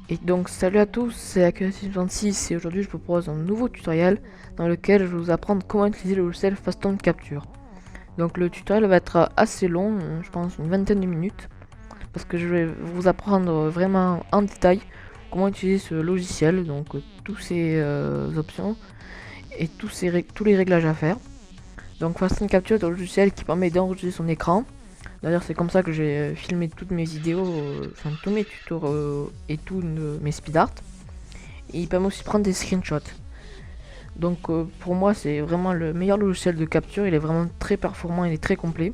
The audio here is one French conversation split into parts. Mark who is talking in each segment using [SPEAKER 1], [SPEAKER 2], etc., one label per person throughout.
[SPEAKER 1] Et donc salut à tous, c'est Akira626 et aujourd'hui je vous propose un nouveau tutoriel dans lequel je vais vous apprendre comment utiliser le logiciel Faston Capture. Donc le tutoriel va être assez long, je pense une vingtaine de minutes, parce que je vais vous apprendre vraiment en détail comment utiliser ce logiciel, donc tous ces options et tous les réglages à faire. Donc Faston Capture est un logiciel qui permet d'enregistrer son écran. D'ailleurs c'est comme ça que j'ai filmé toutes mes vidéos, enfin tous mes tutos et tous mes speed art. Et il permet aussi de prendre des screenshots. Donc pour moi c'est vraiment le meilleur logiciel de capture, il est vraiment très performant, il est très complet.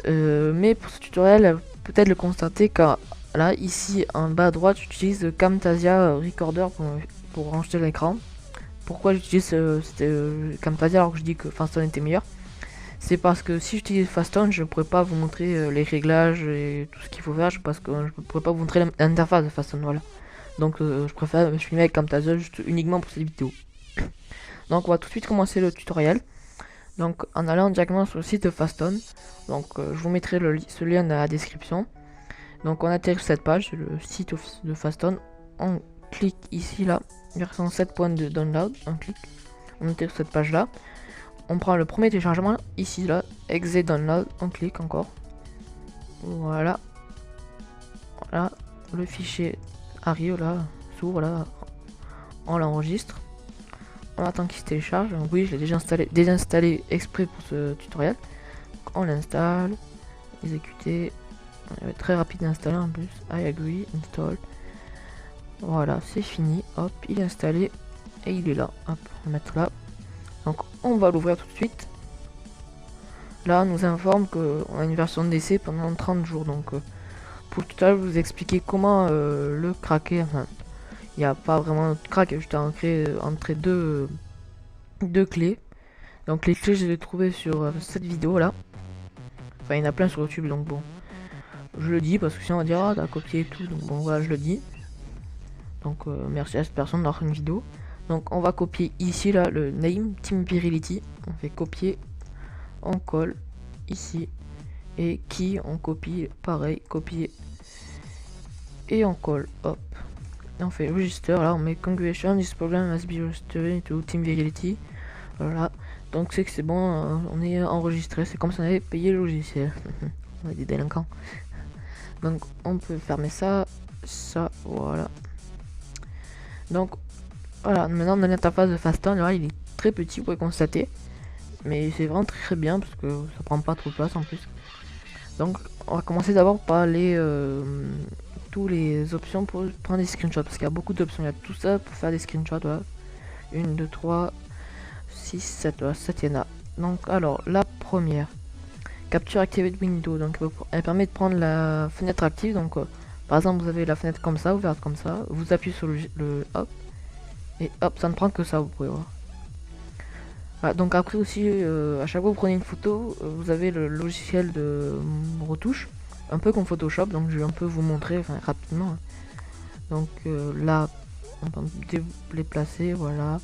[SPEAKER 1] Mais pour ce tutoriel, peut-être le constater car là ici en bas à droite j'utilise Camtasia Recorder pour enregistrer l'écran. Pourquoi j'utilise Camtasia alors que je dis que Faston était meilleur? C'est parce que si j'utilise Faston, je ne pourrais pas vous montrer les réglages et tout ce qu'il faut faire, parce que je ne pourrais pas vous montrer l'interface de Faston, voilà. Donc je préfère me filmer avec Camtasia juste uniquement pour cette vidéo. Donc on va tout de suite commencer le tutoriel. Donc en allant directement sur le site de Faston. Donc je vous mettrai ce lien dans la description. Donc on atterrit sur cette page, c'est le site de Faston. On clique ici là, version 7.2 download, on clique. On atterrit sur cette page là. On prend le premier téléchargement ici là, exe download, on clique encore. Voilà. Voilà, le fichier arrive là, s'ouvre là, on l'enregistre. On attend qu'il se télécharge. Donc, oui, je l'ai déjà désinstallé exprès pour ce tutoriel. Donc, on l'installe, exécuter. Très rapide d'installer en plus. I agree, install. Voilà, c'est fini. Hop, il est installé et il est là. Hop, on va mettre là. Donc on va l'ouvrir tout de suite. Là, on nous informe qu'on a une version d'essai pendant 30 jours. Donc pour le tutoriel, je vais vous expliquer comment le craquer. Enfin, il n'y a pas vraiment de crack, il y a juste à entrer deux clés. Donc les clés, je les ai trouvées sur cette vidéo là. Enfin, il y en a plein sur YouTube, donc bon. Je le dis parce que sinon on va dire ah t'as copié et tout. Donc bon voilà, je le dis. Donc merci à cette personne d'avoir une vidéo. Donc on va copier ici là le name Team Virility. On fait copier, on colle ici. Et qui on copie, pareil, copier. Et on colle, hop. Et on fait register, là on met congratulations, this program has been registered to Team Virility. Voilà. Donc c'est que c'est bon, on est enregistré, c'est comme si on avait payé le logiciel. On est des délinquants. Donc on peut fermer ça, voilà. Donc voilà, maintenant on a l'interface de Faston, là il est très petit, vous pouvez constater. Mais c'est vraiment très bien parce que ça prend pas trop de place en plus. Donc on va commencer d'abord par tous les options pour prendre des screenshots, parce qu'il y a beaucoup d'options, il y a tout ça pour faire des screenshots, voilà. 1, 2, 3, 6, 7, voilà, 7 il y en a. Donc alors la première, Capture Activate Window, donc elle permet de prendre la fenêtre active. Donc par exemple vous avez la fenêtre comme ça, ouverte comme ça, vous appuyez sur le hop, et hop, ça ne prend que ça, vous pouvez voir. Voilà, donc après aussi, à chaque fois que vous prenez une photo, vous avez le logiciel de retouche, un peu comme Photoshop, donc je vais un peu vous montrer rapidement. Donc là, on peut les placer, voilà.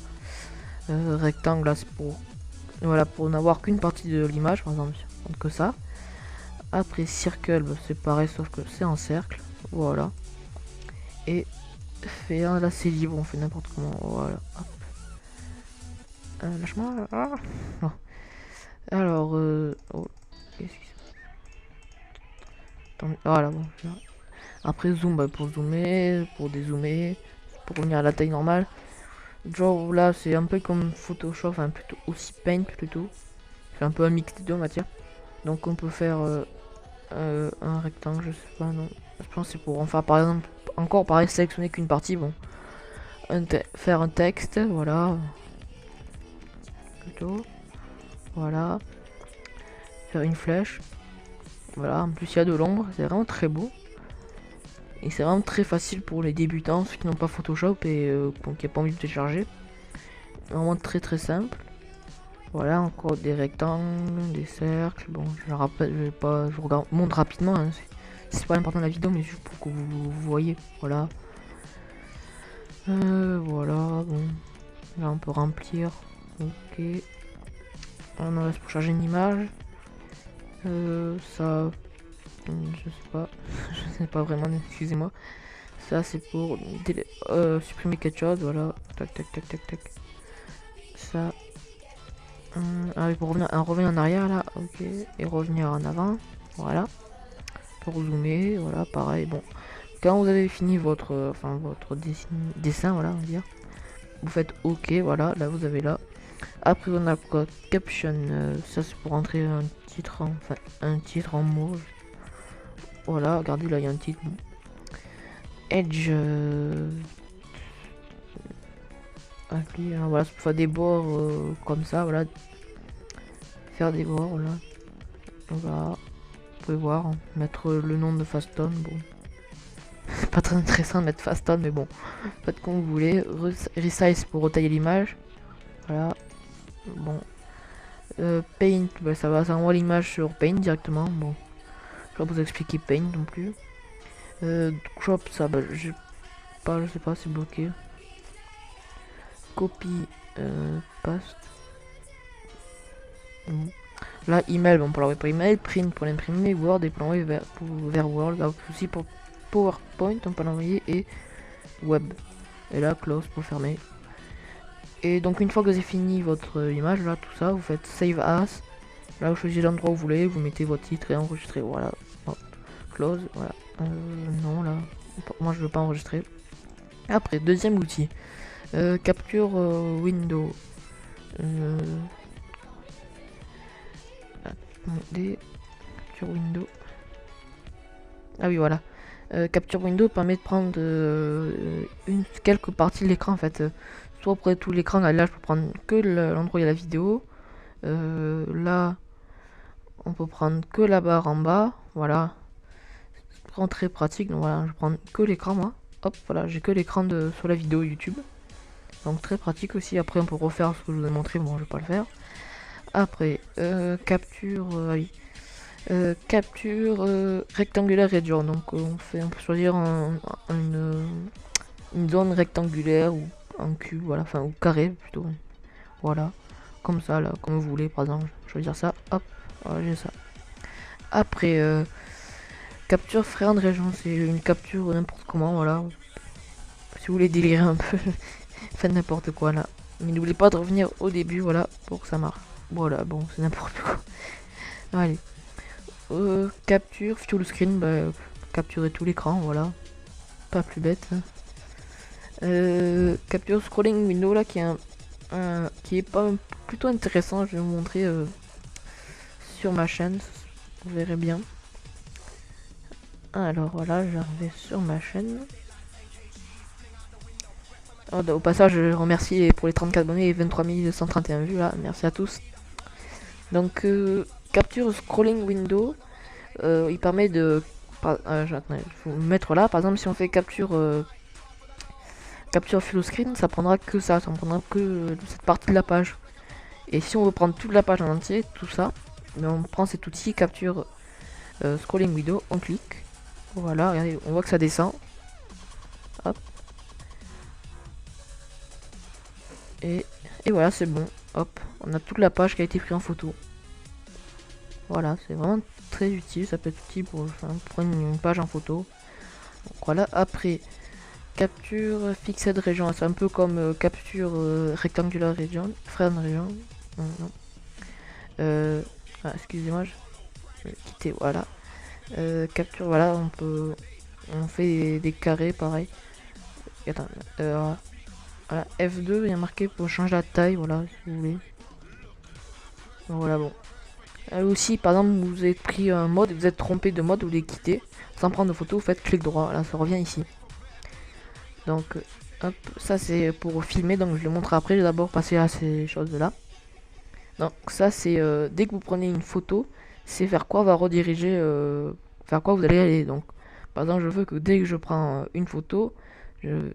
[SPEAKER 1] Rectangle, là c'est pour n'avoir qu'une partie de l'image, par exemple, que ça. Après circle, bah, c'est pareil, sauf que c'est en cercle, voilà. Et faire, là c'est libre, on fait n'importe comment, voilà. Hop. Lâche-moi. Ah. Non. Alors, oh, qu'est-ce qui se... Voilà, bon. Après, zoom, bah, pour zoomer, pour dézoomer, pour revenir à la taille normale. Genre, là, c'est un peu comme Photoshop, enfin, plutôt aussi Paint, plutôt. C'est un peu un mix des deux, on va dire. Donc, on peut faire un rectangle, je sais pas, non. Je pense que c'est pour en faire, par exemple, encore pareil, sélectionner qu'une partie, bon. Faire un texte, voilà. Plutôt. Voilà. Faire une flèche. Voilà, en plus il y a de l'ombre, c'est vraiment très beau. Et c'est vraiment très facile pour les débutants, ceux qui n'ont pas Photoshop et qui n'ont pas envie de télécharger. Vraiment très simple. Voilà, encore des rectangles, des cercles. Bon, je rappelle, je vous montre rapidement. Hein. C'est pas important la vidéo, mais juste pour que vous voyez. Voilà. Voilà, bon. Là on peut remplir. Ok. On en reste pour charger une image. Ça. Je sais pas. Je sais pas vraiment, excusez-moi. Ça c'est pour supprimer quelque chose, voilà. Tac tac tac tac tac. Ça. Ah oui, pour revenir en arrière là, ok. Et revenir en avant, voilà. Pour zoomer, voilà, pareil, bon. Quand vous avez fini votre dessin, voilà, on va dire. Vous faites ok, voilà, là vous avez là. Après on a quoi, caption, ça c'est pour entrer un titre, un titre en mots. Voilà, regardez là il y a un titre. Edge, appli, hein, voilà, c'est pour faire des bords comme ça, voilà. Faire des bords, voilà. Voilà, vous pouvez voir, hein. Mettre le nom de Faston, bon. C'est pas très intéressant de mettre Faston, mais bon. Faites comme vous voulez. Resize pour retailler l'image. Voilà. Bon. Paint, bah, ça envoie l'image sur Paint directement. Bon. Je vais pas vous expliquer Paint non plus. Crop, ça, bah, je sais pas, c'est bloqué. Copy, paste. Bon. Là, email, bon, pour l'envoyer par email. Print pour l'imprimer. Word et pour l'envoyer vers Word. Là aussi pour PowerPoint, on peut l'envoyer. Et Web. Et là, close pour fermer. Et donc une fois que vous avez fini votre image, là, tout ça, vous faites Save As. Là, vous choisissez l'endroit où vous voulez, vous mettez votre titre et enregistrez. Voilà. Bon. Close, voilà. Non, là. Moi, je veux pas enregistrer. Après, deuxième outil. Capture window. Capture window. Ah oui, voilà. Capture window permet de prendre quelques parties de l'écran en fait. Soit près de tout l'écran, là je peux prendre que l'endroit où il y a la vidéo. Là, on peut prendre que la barre en bas. Voilà. C'est vraiment très pratique. Donc voilà, je prends que l'écran moi. Hop, voilà, j'ai que l'écran sur la vidéo YouTube. Donc très pratique aussi. Après, on peut refaire ce que je vous ai montré. Bon, je vais pas le faire. Après, capture. Oui. Capture rectangulaire region. Donc on peut choisir une zone rectangulaire ou un cube, voilà, enfin ou carré plutôt. Voilà, comme ça là, comme vous voulez. Par exemple, choisir ça. Hop, voilà, j'ai ça. Après, capture friend région, c'est une capture n'importe comment, voilà. Si vous voulez délirer un peu, faites n'importe quoi là. Mais n'oubliez pas de revenir au début, voilà, pour que ça marche. Voilà, bon, c'est n'importe quoi. Allez. Capture full screen, bah, capturer tout l'écran, voilà. Pas plus bête. Capture scrolling window là, qui est pas plutôt intéressant. Je vais vous montrer sur ma chaîne, vous verrez bien. Alors voilà, j'arrive sur ma chaîne. Au passage, je remercie pour les 34 abonnés et 23 131 vues là. Merci à tous. Donc, capture scrolling window, il permet de. Il faut mettre là. Par exemple, si on fait capture full screen, ça prendra que ça prendra que cette partie de la page. Et si on veut prendre toute la page en entier, tout ça, mais on prend cet outil capture scrolling window, on clique. Voilà, regardez, on voit que ça descend. Hop. Et voilà, c'est bon. Hop, on a toute la page qui a été prise en photo. Voilà, c'est vraiment très utile. Ça peut être utile pour prendre une page en photo. Donc voilà, après, capture fixed region. C'est un peu comme capture rectangular region. Friend region. Non. Excusez-moi, je vais quitter. Voilà. Capture, voilà, on fait des carrés pareil. Attends, voilà, F2, il y a marqué pour changer la taille, voilà, si vous voulez. Donc, voilà, bon. Aussi, par exemple, vous avez pris un mode, vous êtes trompé de mode, vous voulez quitter, sans prendre de photo, vous faites clic droit, là, ça revient ici. Donc, hop, ça c'est pour filmer, donc je le montre après, je vais d'abord passer à ces choses-là. Donc, ça c'est, dès que vous prenez une photo, c'est vers quoi va rediriger, vers quoi vous allez aller. Donc, par exemple, je veux que dès que je prends une photo,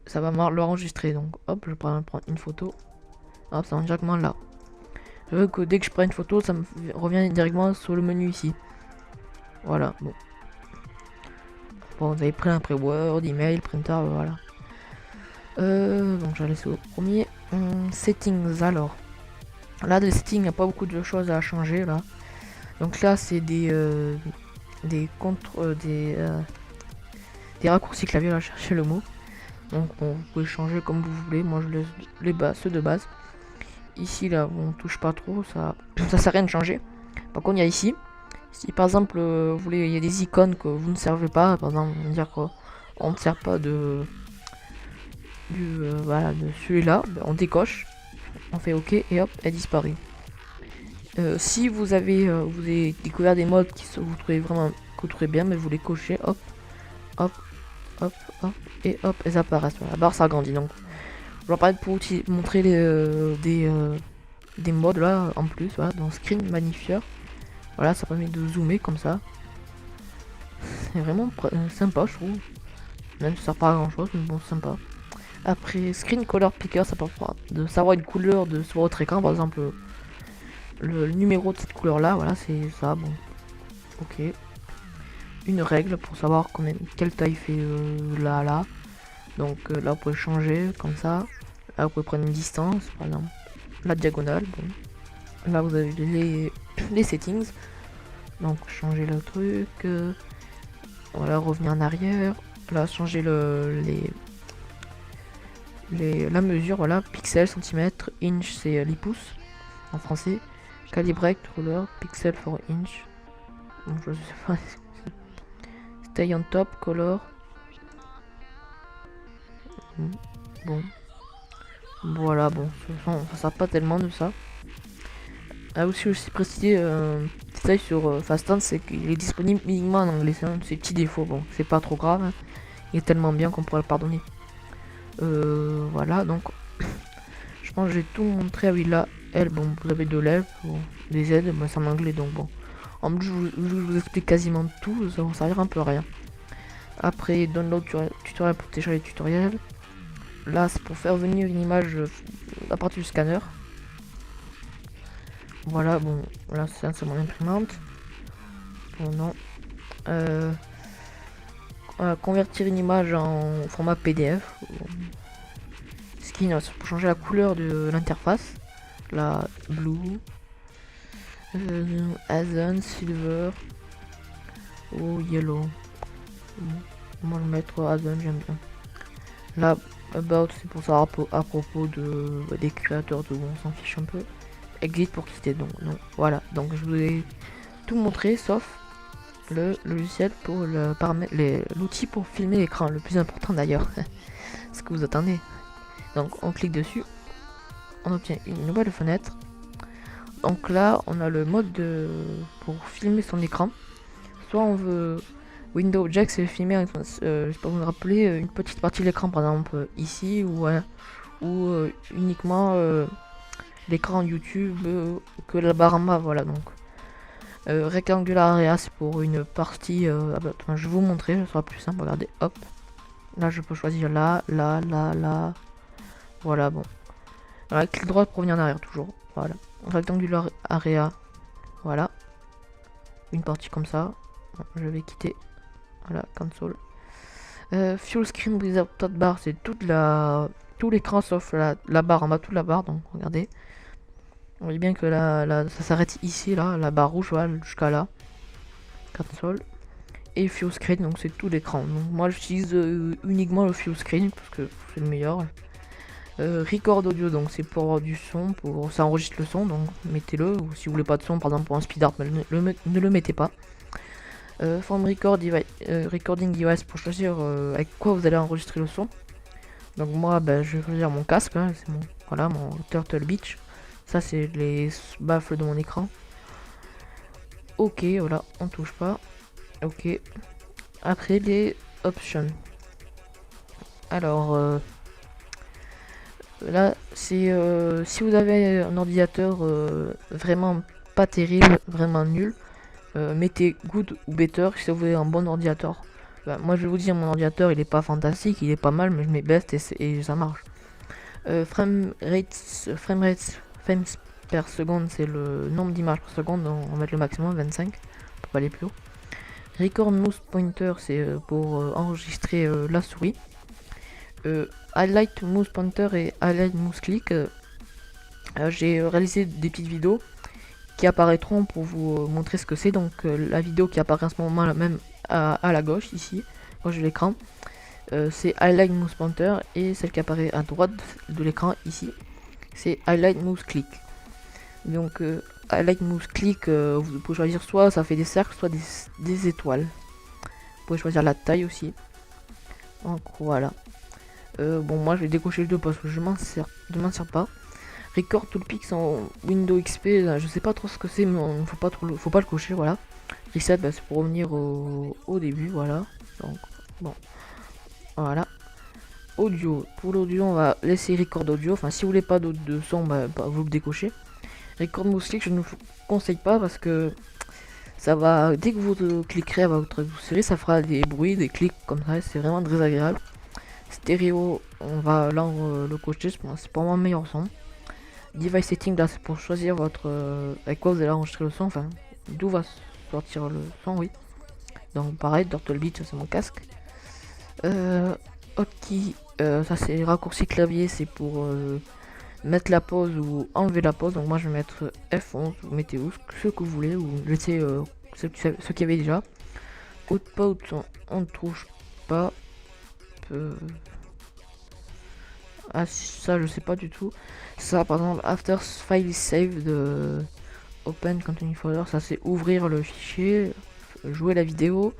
[SPEAKER 1] ça va l'enregistrer. Donc, hop, je prends une photo, hop, ça va directement là. Je veux que dès que je prends une photo, ça me revient directement sur le menu ici. Voilà, bon. Bon, vous avez pris après Word, email, printer, voilà. Donc j'allais sur le premier. Settings, alors. Là, des settings, il n'y a pas beaucoup de choses à changer, là. Donc là, c'est des des raccourcis clavier, là, chercher le mot. Donc bon, vous pouvez changer comme vous voulez. Moi je laisse ceux de base. Ici là, on touche pas trop, ça sert à rien de changer. Par contre, il y a ici. Si par exemple, vous voulez, il y a des icônes que vous ne servez pas, par exemple, on va dire qu'on ne sert pas voilà, de celui-là, ben, on décoche, on fait OK et hop, elle disparaît. Si vous avez découvert des modes qui vous trouvez vraiment bien, mais vous les cochez, hop, hop, hop, hop, et hop, elles apparaissent. Voilà, la barre s'agrandit. Donc, je vais parler pour montrer des modes là en plus, voilà, dans Screen Magnifier. Voilà, ça permet de zoomer comme ça. C'est vraiment sympa, je trouve. Même si ça sert pas à grand chose, mais bon, sympa. Après, Screen Color Picker, ça permet de savoir une couleur sur votre écran, par exemple le numéro de cette couleur là, voilà, c'est ça, bon. Ok. Une règle pour savoir quelle taille fait là. Donc là, vous pouvez changer comme ça. Là, vous pouvez prendre une distance, par exemple la diagonale. Bon. Là, vous avez les settings. Donc, changer le truc. Voilà, revenir en arrière. Là, changer la mesure. Voilà, pixels, centimètres, inch, c'est les pouces en français. Calibrate, ruler, pixel for inch. Donc, je sais pas. Stay on top, color. Bon. Voilà, bon, ça sert pas tellement de ça. Ah aussi préciser détail sur Fast Dance, c'est qu'il est disponible uniquement en anglais, c'est un de ses petits défauts. Bon, c'est pas trop grave, hein. Il est tellement bien qu'on pourrait le pardonner. Voilà, donc je pense que j'ai tout montré. Ah oui, là, elle, bon, vous avez de l'aide, bon, des aides, moi c'est en anglais, donc bon. En plus, je vous explique quasiment tout, ça va servir un peu à rien. Après, download tutoriel pour télécharger les tutoriels. Là, c'est pour faire venir une image à partir du scanner. Voilà, bon, là c'est mon imprimante. Bon, non. Convertir une image en format PDF. Skin, pour changer la couleur de l'interface. La blue. Azen, silver. Ou yellow. Moi je vais mettre Azen, j'aime bien. Là, about, c'est pour savoir à propos des créateurs de on s'en fiche un peu. Exit pour quitter, donc non. Voilà, donc je vous ai tout montré sauf le logiciel pour l'outil pour filmer l'écran, le plus important d'ailleurs. Ce que vous attendez. Donc on clique dessus, on obtient une nouvelle fenêtre. Donc là on a le mode pour filmer son écran. Soit on veut Windows Jack, c'est filmer, je sais pas vous me rappeler, une petite partie de l'écran, par exemple ici, ou uniquement l'écran YouTube que la barre en bas, voilà. Donc rectangular area, c'est pour une partie, je vais vous montrer, ce sera plus simple. Regardez, hop, là je peux choisir là, voilà. Bon, voilà, clic droit pour revenir en arrière, toujours, voilà. Rectangular area, voilà, une partie comme ça. Bon, je vais quitter, voilà, cancel. Full screen without bar, c'est tout l'écran sauf la barre en bas, toute la barre. Donc regardez, on voit bien que ça s'arrête ici, là, la barre rouge, voilà, jusqu'à là. Cancel. Et full screen, donc c'est tout l'écran. Donc moi j'utilise uniquement le full screen parce que c'est le meilleur. Record audio, donc c'est pour avoir du son, ça enregistre le son, donc mettez-le. Ou si vous voulez pas de son, par exemple pour un speed art, ne le mettez pas. From record recording device, pour choisir avec quoi vous allez enregistrer le son. Donc moi je vais choisir mon casque, hein, c'est mon Turtle Beach. Ça c'est les baffles de mon écran. Ok, voilà, on touche pas. Ok. Après les options. Alors là c'est si vous avez un ordinateur vraiment pas terrible, vraiment nul, mettez good ou better si vous avez un bon ordinateur. Moi je vais vous dire, mon ordinateur il est pas fantastique, il est pas mal, mais je mets best et ça marche. Frame rates per seconde, c'est le nombre d'images par seconde, on va mettre le maximum 25 pour pas aller plus haut. Record mouse pointer, c'est pour enregistrer la souris. Highlight mouse pointer et highlight mouse click, j'ai réalisé des petites vidéos qui apparaîtront pour vous montrer ce que c'est. Donc la vidéo qui apparaît en ce moment là même à la gauche ici, proche de l'écran, c'est Highlight Mouse Pointer, et celle qui apparaît à droite de l'écran ici, c'est Highlight Mouse Click. Donc Highlight Mouse Click, vous pouvez choisir soit ça fait des cercles, soit des étoiles. Vous pouvez choisir la taille aussi. Donc voilà. Bon, moi je vais décocher les deux parce que je m'en sers pas. Record Toolpix en Windows XP, là, je sais pas trop ce que c'est, mais faut pas le cocher, voilà. Reset, bah, c'est pour revenir au début, voilà. Donc bon, voilà. Audio, pour l'audio on va laisser record audio, enfin si vous voulez pas de son, bah, vous le décochez. Record mouse click je ne vous conseille pas parce que ça va, dès que vous cliquerez à votre série, ça fera des bruits, des clics comme ça, c'est vraiment très agréable. Stéréo, on va là le cocher, c'est pour moi meilleur son. Device setting, là c'est pour choisir votre avec quoi vous allez enregistrer le son, enfin d'où va sortir le son, oui. Donc pareil, Turtle Beach, c'est mon casque. Hotkey, ça c'est raccourci clavier, c'est pour mettre la pause ou enlever la pause. Donc moi je vais mettre F11, vous mettez ce que vous voulez, ou laissez ce qu'il y avait déjà. Output, on ne touche pas. Ah ça je sais pas du tout. Ça par exemple after file is saved de open continue folder, ça c'est ouvrir le fichier, jouer la vidéo,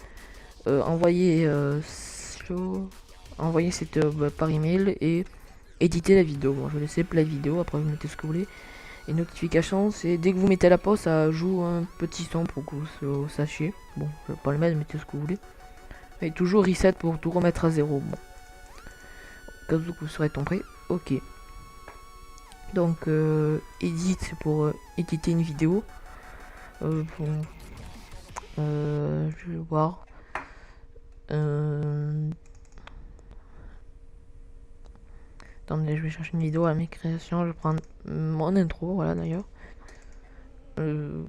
[SPEAKER 1] envoyer cette par email et éditer la vidéo. Bon, je vais laisser play vidéo, après vous mettez ce que vous voulez. Et notification, c'est dès que vous mettez la pause, ça joue un petit son pour que vous sachiez. Bon, je vais pas le mettre, mettez ce que vous voulez. Et toujours reset pour tout remettre à zéro. Bon, au cas où vous serez tombé. Ok. Donc edit, c'est pour éditer une vidéo. Bon, je vais voir. Attendez, je vais chercher une vidéo à mes créations. Je vais prendre mon intro, voilà d'ailleurs. Il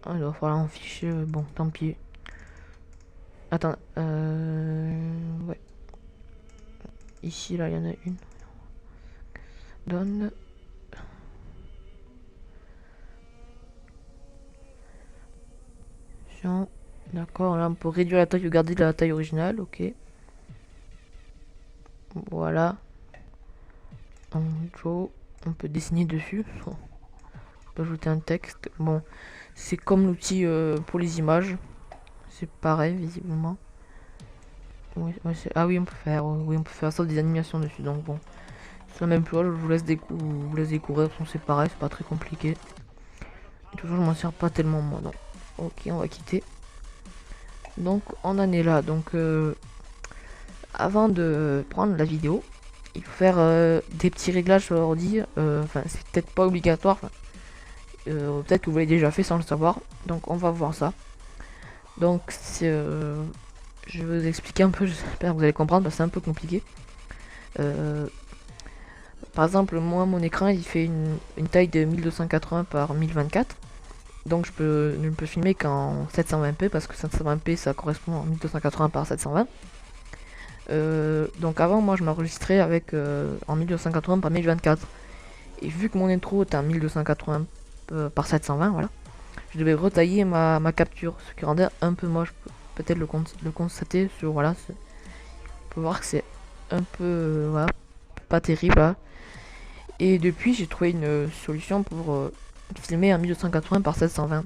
[SPEAKER 1] va falloir un fichier. Bon, tant pis. Attends, ouais. Ici, là, il y en a une. Donne. D'accord, là on peut réduire la taille ou garder la taille originale, ok. Voilà. On peut dessiner dessus. On peut ajouter un texte. Bon, c'est comme l'outil pour les images. C'est pareil, visiblement. Oui, ah oui, on peut faire ça des animations dessus. Donc bon, c'est la même chose. Je vous laisse découvrir. C'est pareil, c'est pas très compliqué. Et toujours, je m'en sers pas tellement moi. Donc, ok, on va quitter. Donc, on en est là. Donc, avant de prendre la vidéo, il faut faire des petits réglages sur l'ordi. Enfin, c'est peut-être pas obligatoire. Peut-être que vous l'avez déjà fait sans le savoir. Donc, on va voir ça. Donc, je vais vous expliquer un peu. J'espère que vous allez comprendre parce que c'est un peu compliqué. Par exemple, moi, mon écran, il fait une taille de 1280 par 1024. Donc, je ne peux filmer qu'en 720p parce que 720p, ça correspond à 1280 par 720. Donc avant moi je m'enregistrais avec en 1280 par 1024 et vu que mon intro était en 1280 par 720, voilà, je devais retailler ma capture, ce qui rendait un peu moche. Peut-être le constater sur, voilà, on peut voir que c'est un peu voilà, pas terrible là. Et depuis j'ai trouvé une solution pour filmer en 1280 par 720.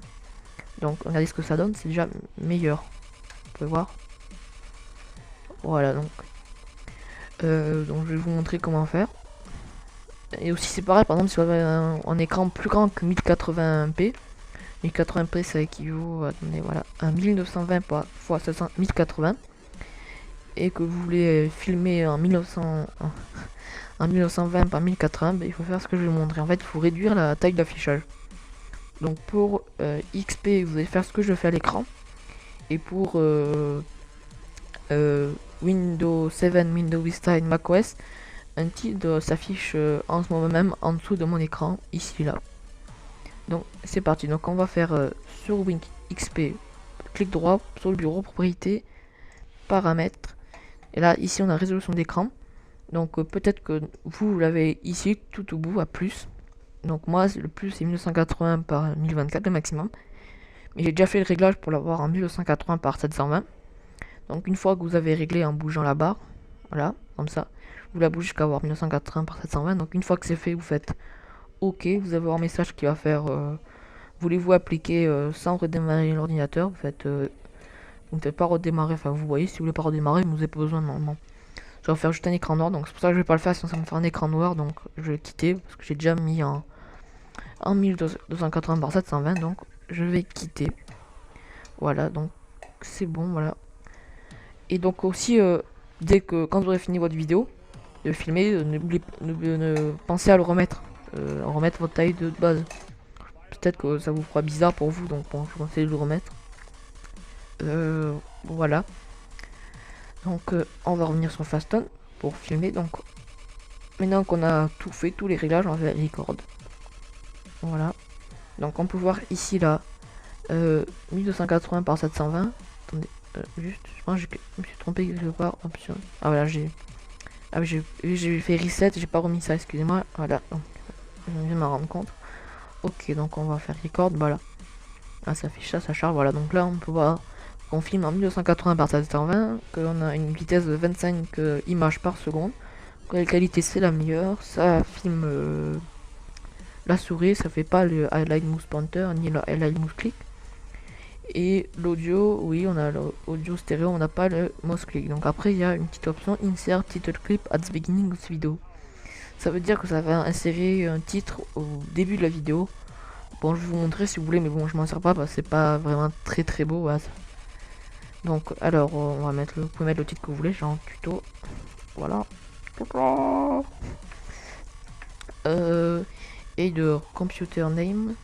[SPEAKER 1] Donc regardez ce que ça donne, c'est déjà meilleur, vous pouvez voir. Voilà, donc je vais vous montrer comment faire. Et aussi c'est pareil, par exemple si vous avez un écran plus grand que 1080p, 1080p ça équivaut attendez, voilà, à 1920 x 1080, et que vous voulez filmer en 1920 par 1080, il faut faire ce que je vais vous montrer. En fait il faut réduire la taille d'affichage. Donc pour XP vous allez faire ce que je fais à l'écran, et pour Windows 7, Windows Vista et macOS, un titre s'affiche en ce moment même en dessous de mon écran, ici là. Donc c'est parti, donc on va faire sur Win XP, clic droit sur le bureau, propriété, paramètres, et là ici on a résolution d'écran. Donc peut-être que vous l'avez ici tout au bout à plus. Donc moi le plus c'est 1980 par 1024 le maximum, mais j'ai déjà fait le réglage pour l'avoir en 1980 par 720. Donc une fois que vous avez réglé en bougeant la barre, voilà, comme ça, vous la bougez jusqu'à avoir 1980 par 720. Donc une fois que c'est fait, vous faites OK, vous avez un message qui va faire voulez-vous appliquer sans redémarrer l'ordinateur. Vous ne faites pas redémarrer, enfin vous voyez, si vous voulez pas redémarrer, vous n'avez pas besoin normalement. Ça va faire juste un écran noir, donc c'est pour ça que je vais pas le faire, sinon ça va me faire un écran noir, donc je vais quitter, parce que j'ai déjà mis en 1280 par 720, donc je vais quitter. Voilà, donc c'est bon, voilà. Et donc aussi, dès que quand vous aurez fini votre vidéo de filmer, ne pensez à le remettre, remettre votre taille de base. Peut-être que ça vous fera bizarre pour vous, donc bon, je vous conseille de le remettre. Voilà. Donc on va revenir sur Faston pour filmer. Donc maintenant qu'on a tout fait, tous les réglages, on va faire record. Voilà. Donc on peut voir ici là 1280 par 720. Attendez, juste, je pense que je me suis trompé quelque part. Option. Ah voilà, j'ai fait reset, j'ai pas remis ça, excusez-moi. Voilà, donc je viens de m'en rendre compte. Ok, donc on va faire record, voilà. Ah, ça affiche ça, ça charge, voilà. Donc là on peut voir qu'on filme en 1280 par 720, qu'on a une vitesse de 25 images par seconde, que la qualité c'est la meilleure, ça filme la souris, ça fait pas le highlight mouse pointer ni le highlight mouse click. Et l'audio, oui, on a l'audio stéréo, on n'a pas le mouse click. Donc après il y a une petite option insert title clip at the beginning of the video. Ça veut dire que ça va insérer un titre au début de la vidéo. Bon, je vais vous montrer si vous voulez, mais bon, je m'en sers pas parce que c'est pas vraiment très beau. Voilà. Donc, alors, on va mettre vous pouvez mettre le titre que vous voulez, genre tuto. Voilà. Et de computer name.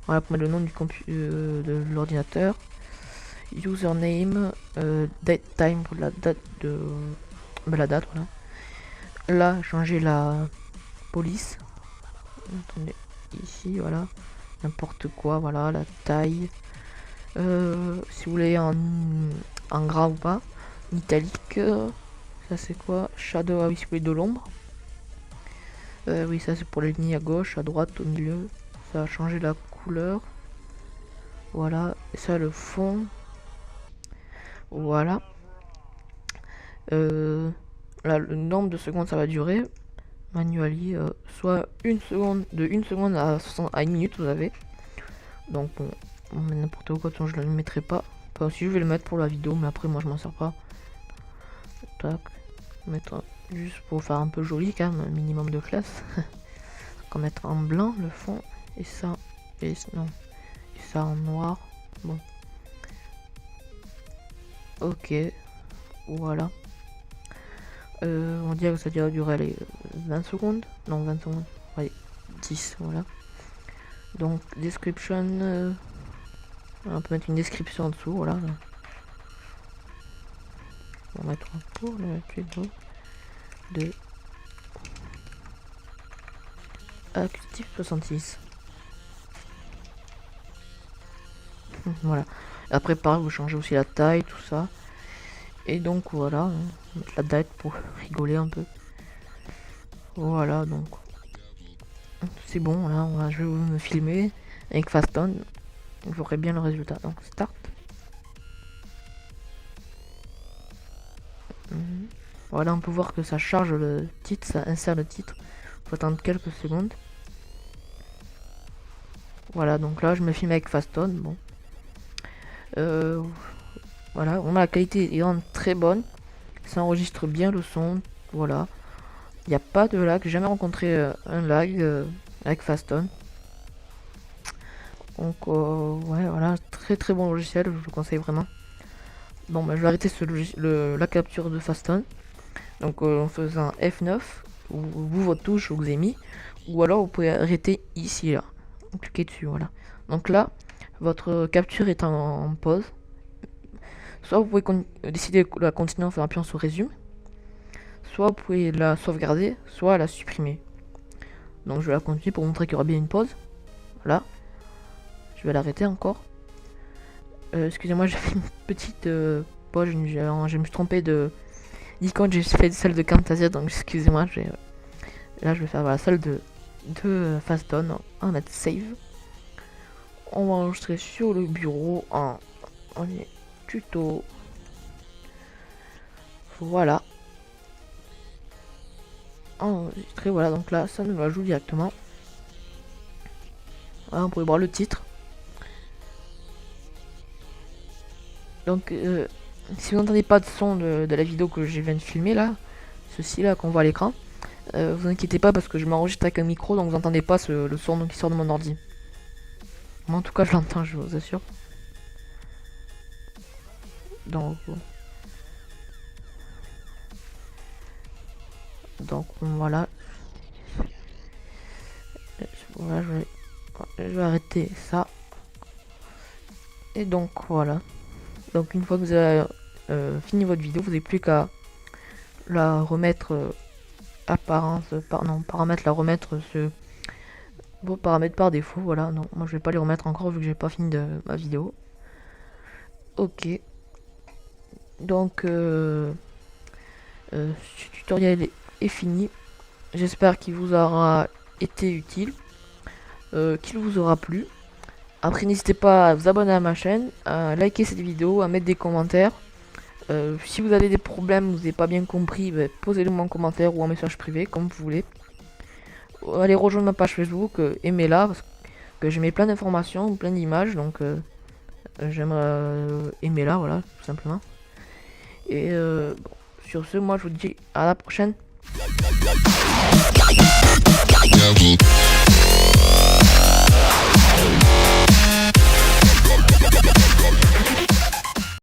[SPEAKER 1] Voilà, pour mettre le nom de l'ordinateur. Username, date time pour la date de. La date, voilà. Là, changer la police. Attendez, ici, voilà. N'importe quoi, voilà, la taille. Si vous voulez en gras ou pas. Italique. Ça c'est quoi? Shadow, ah oui, si vous voulez de l'ombre. Oui, ça c'est pour les lignes à gauche, à droite, au milieu. Ça a changé la couleur. Voilà. Et ça le fond. Voilà. Là, le nombre de secondes ça va durer. Manually, soit de 1 seconde à 1 minute vous avez. Donc bon, n'importe quoi, je ne le mettrai pas. Enfin, si je vais le mettre pour la vidéo, mais après moi je m'en sers pas. Tac. Mettre juste pour faire un peu joli quand même, un minimum de classe. On va mettre en blanc le fond et ça et non et ça en noir. Bon. Ok. Voilà. On dirait que ça doit durer les 20 secondes. Non 20 secondes. Allez, 10, voilà. Donc description. On peut mettre une description en dessous, voilà. On va mettre pour le tuto de Active 66. Voilà. Après pareil, vous changez aussi la taille, tout ça. Et donc voilà, mettre la date pour rigoler un peu. Voilà, donc c'est bon, là je vais me filmer avec Faston. Vous verrez bien le résultat. Donc start. Voilà, on peut voir que ça charge le titre, ça insère le titre. Faut attendre quelques secondes. Voilà, donc là je me filme avec Faston. Bon. Voilà, on a la qualité est vraiment très bonne. Ça enregistre bien le son. Voilà. Il n'y a pas de lag. J'ai jamais rencontré un lag avec Faston. Donc ouais, voilà, très bon logiciel, je vous le conseille vraiment. Bon, bah, je vais arrêter la capture de Faston. Donc en faisant F9, ou vous votre touche vous avez mis, ou alors vous pouvez arrêter ici là. Cliquez dessus, voilà. Donc là, votre capture est en pause. Soit vous pouvez décider de la continuer en faisant appuyant sur résume, soit vous pouvez la sauvegarder, soit la supprimer. Donc je vais la continuer pour montrer qu'il y aura bien une pause. Voilà. Je vais l'arrêter encore. Excusez-moi, j'ai fait une petite pause. Je me suis trompé de d'icône. J'ai fait celle de Camtasia, donc excusez-moi. Là, je vais faire voilà, celle de Faston. On va mettre save. On va enregistrer sur le bureau en tuto Voilà. Enregistré, voilà, donc là ça nous la joue directement. Voilà, on pourrait voir le titre. Donc si vous n'entendez pas de son de la vidéo que je viens de filmer là, ceci là qu'on voit à l'écran, vous inquiétez pas parce que je m'enregistre avec un micro, donc vous n'entendez pas le son qui sort de mon ordi. Moi en tout cas je l'entends, je vous assure. Donc voilà. Voilà, je vais arrêter ça. Et donc voilà. Donc une fois que vous avez fini votre vidéo, vous n'avez plus qu'à la remettre paramètres, la remettre vos paramètres par défaut. Voilà, non, moi je vais pas les remettre encore vu que j'ai pas fini de ma vidéo. Ok. Donc ce tutoriel est fini. J'espère qu'il vous aura été utile, qu'il vous aura plu. Après, n'hésitez pas à vous abonner à ma chaîne, à liker cette vidéo, à mettre des commentaires. Si vous avez des problèmes, vous n'avez pas bien compris, posez-le moi en commentaire ou en message privé, comme vous voulez. Allez rejoindre ma page Facebook, aimez-la, parce que je mets plein d'informations, plein d'images, donc j'aimerais aimer-la, voilà, tout simplement. Et bon, sur ce, moi je vous dis à la prochaine.